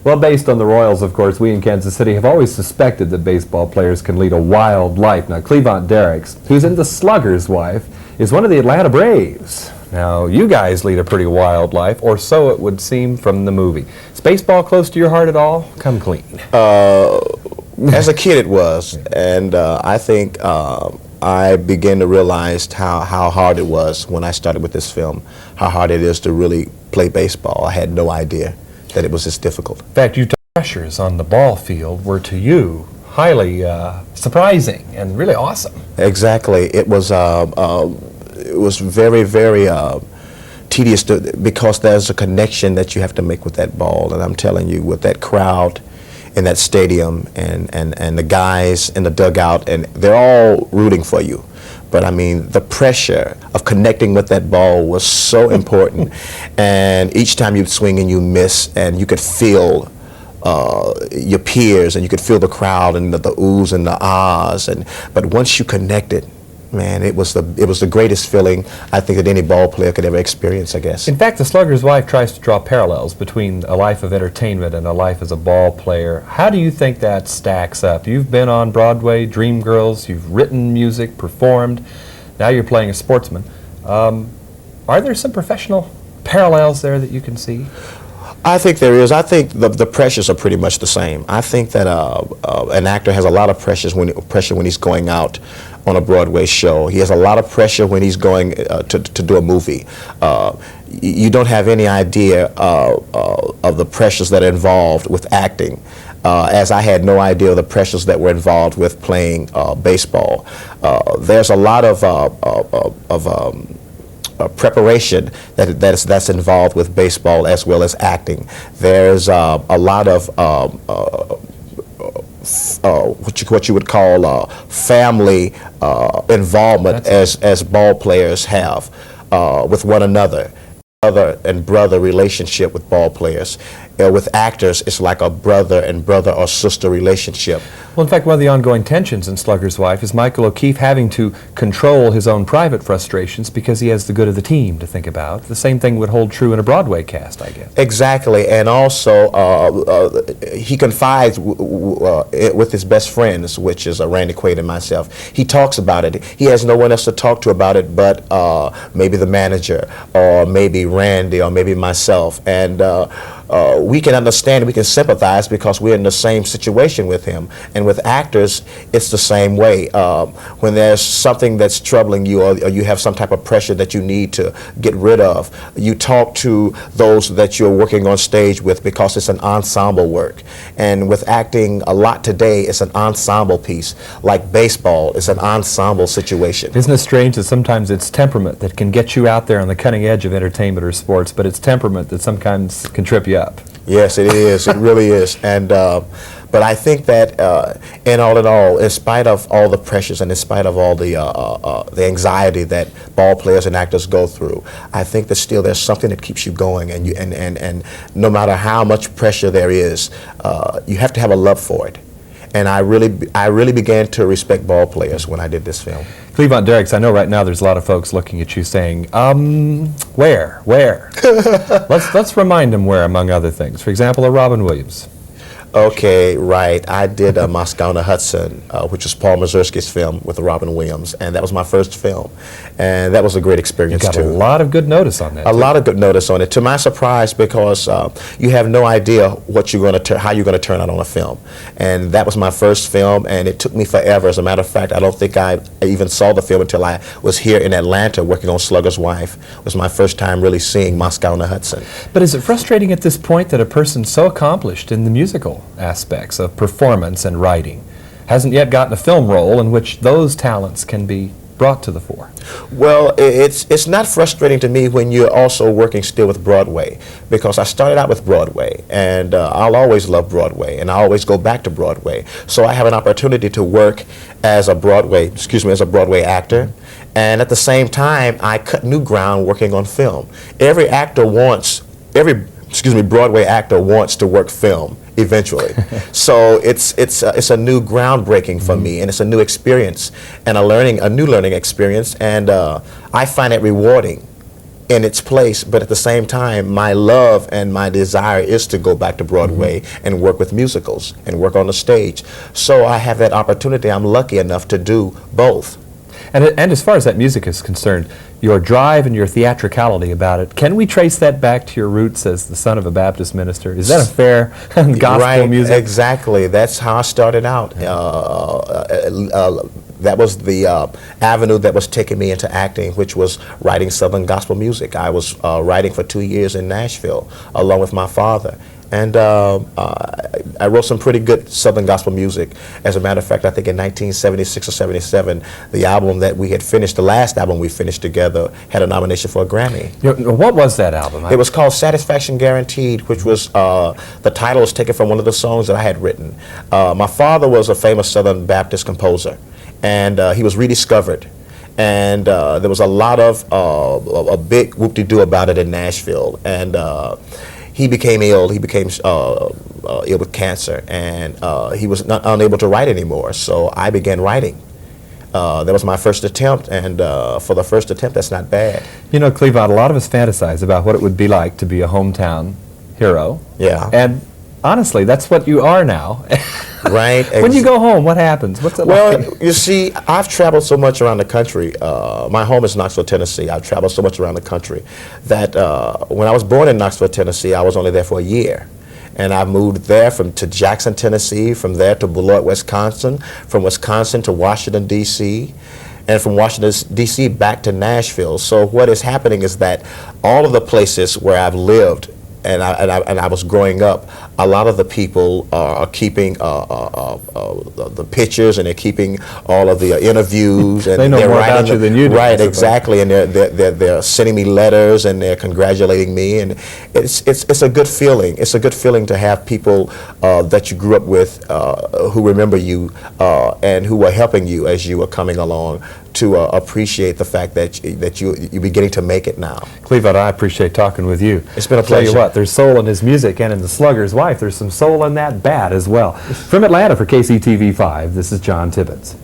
Well, based on the Royals, of course, we in Kansas City have always suspected that baseball players can lead a wild life. Now, CLEAVANT DERRICKS, who's in the Sluggers Wife, is one of the Atlanta Braves. Now, you guys lead a pretty wild life, or so it would seem from the movie. Is baseball close to your heart at all? Come clean. As a kid it was, and I think I began to realize how hard it was when I started with this film, how hard it is to really play baseball. I had no idea that it was this difficult. In fact, you pressures on the ball field were to you highly surprising and really awesome. Exactly. It was very, very tedious because there's a connection that you have to make with that ball, and I'm telling you, with that crowd in that stadium and the guys in the dugout, and they're all rooting for you. But I mean, the pressure of connecting with that ball was so important. And each time you'd swing and you miss, and you could feel your peers, and you could feel the crowd and the oohs and the ahs. But once you connected, man, it was the greatest feeling I think that any ball player could ever experience, I guess. In fact, the Slugger's Wife tries to draw parallels between a life of entertainment and a life as a ball player. How do you think that stacks up? You've been on Broadway, Dreamgirls, you've written music, performed, now you're playing a sportsman. Are there some professional parallels there that you can see? I think there is. I think the pressures are pretty much the same. I think that an actor has a lot of pressure when he's going out on a Broadway show. He has a lot of pressure when he's going to do a movie. You don't have any idea of the pressures that are involved with acting, as I had no idea of the pressures that were involved with playing baseball. There's a lot of preparation that's involved with baseball as well as acting. There's a lot of what you would call family involvement as ball players have with one another. Brother and brother relationship with ball players. With actors, it's like a brother and brother or sister relationship. Well, in fact, one of the ongoing tensions in Slugger's Wife is Michael O'Keefe having to control his own private frustrations because he has the good of the team to think about. The same thing would hold true in a Broadway cast, I guess. Exactly, and also he confides with his best friends, which is Randy Quaid and myself. He talks about it. He has no one else to talk to about it but maybe the manager, or maybe Randy, or maybe myself. And we can understand, we can sympathize because we're in the same situation with him. And with actors, it's the same way. When there's something that's troubling you, or you have some type of pressure that you need to get rid of, you talk to those that you're working on stage with because it's an ensemble work. And with acting, a lot today, it's an ensemble piece. Like baseball, it's an ensemble situation. Isn't it strange that sometimes it's temperament that can get you out there on the cutting edge of entertainment or sports, but it's temperament that sometimes can trip you up? Yes, it is. It really is. And but I think that in all, in spite of all the pressures and in spite of all the anxiety that ball players and actors go through, I think that still there's something that keeps you going. And no matter how much pressure there is, you have to have a love for it. And I really began to respect ball players when I did this film. CLEAVANT DERRICKS, I know right now there's a lot of folks looking at you saying, where? let's remind them where, among other things. For example, a Robin Williams. Okay, right. I did Moscow on the Hudson, which was Paul Mazursky's film with Robin Williams, and that was my first film, and that was a great experience too. You got a lot of good notice on that. A lot of good notice on it. To my surprise, because you have no idea what you're going to how you're going to turn out on a film, and that was my first film, and it took me forever. As a matter of fact, I don't think I even saw the film until I was here in Atlanta working on Sluggers Wife. It was my first time really seeing Moscow on the Hudson. But is it frustrating at this point that a person so accomplished in the musical aspects of performance and writing hasn't yet gotten a film role in which those talents can be brought to the fore? Well, it's not frustrating to me when you're also working still with Broadway, because I started out with Broadway, and I'll always love Broadway, and I always go back to Broadway. So I have an opportunity to work as a Broadway actor, and at the same time I cut new ground working on film. Every Broadway actor wants to work film eventually. So it's a new groundbreaking for me, and it's a new experience and a new learning experience, and I find it rewarding in its place, but at the same time, my love and my desire is to go back to Broadway and work with musicals and work on the stage. So I have that opportunity. I'm lucky enough to do both. And as far as that music is concerned, your drive and your theatricality about it, can we trace that back to your roots as the son of a Baptist minister? Is that a fair gospel right, music? Exactly. That's how I started out. That was the avenue that was taking me into acting, which was writing Southern gospel music. I was writing for 2 years in Nashville along with my father. And I wrote some pretty good Southern gospel music. As a matter of fact, I think in 1976 or 77, the album that we had finished, the last album we finished together, had a nomination for a Grammy. What was that album? It was called Satisfaction Guaranteed, which was, the title was taken from one of the songs that I had written. My father was a famous Southern Baptist composer, and he was rediscovered. And there was a lot of, a big whoop-de-doo about it in Nashville. And he became ill. He became ill with cancer, and he was unable to write anymore. So I began writing. That was my first attempt, and for the first attempt, that's not bad. You know, CLEAVANT, a lot of us fantasize about what it would be like to be a hometown hero. Yeah. And honestly, that's what you are now. Right. When you go home, what happens? What's it like? Well, you see, I've traveled so much around the country. My home is Knoxville, Tennessee. I've traveled so much around the country that when I was born in Knoxville, Tennessee, I was only there for a year. And I moved there to Jackson, Tennessee, from there to Beloit, Wisconsin, from Wisconsin to Washington, D.C., and from Washington, D.C. back to Nashville. So what is happening is that all of the places where I've lived and I was growing up, a lot of the people are keeping the pictures, and they're keeping all of the interviews, and they know they're more writing about you than you do. Right, exactly, and they're sending me letters, and they're congratulating me, and it's a good feeling. It's a good feeling to have people that you grew up with who remember you and who are helping you as you are coming along, to appreciate the fact that you're beginning to make it now. CLEAVANT, I appreciate talking with you. It's been a Tell pleasure. you what, there's soul in his music, and in the Sluggers Wife, there's some soul in that bat as well. From Atlanta for KCTV5, this is John Tibbetts.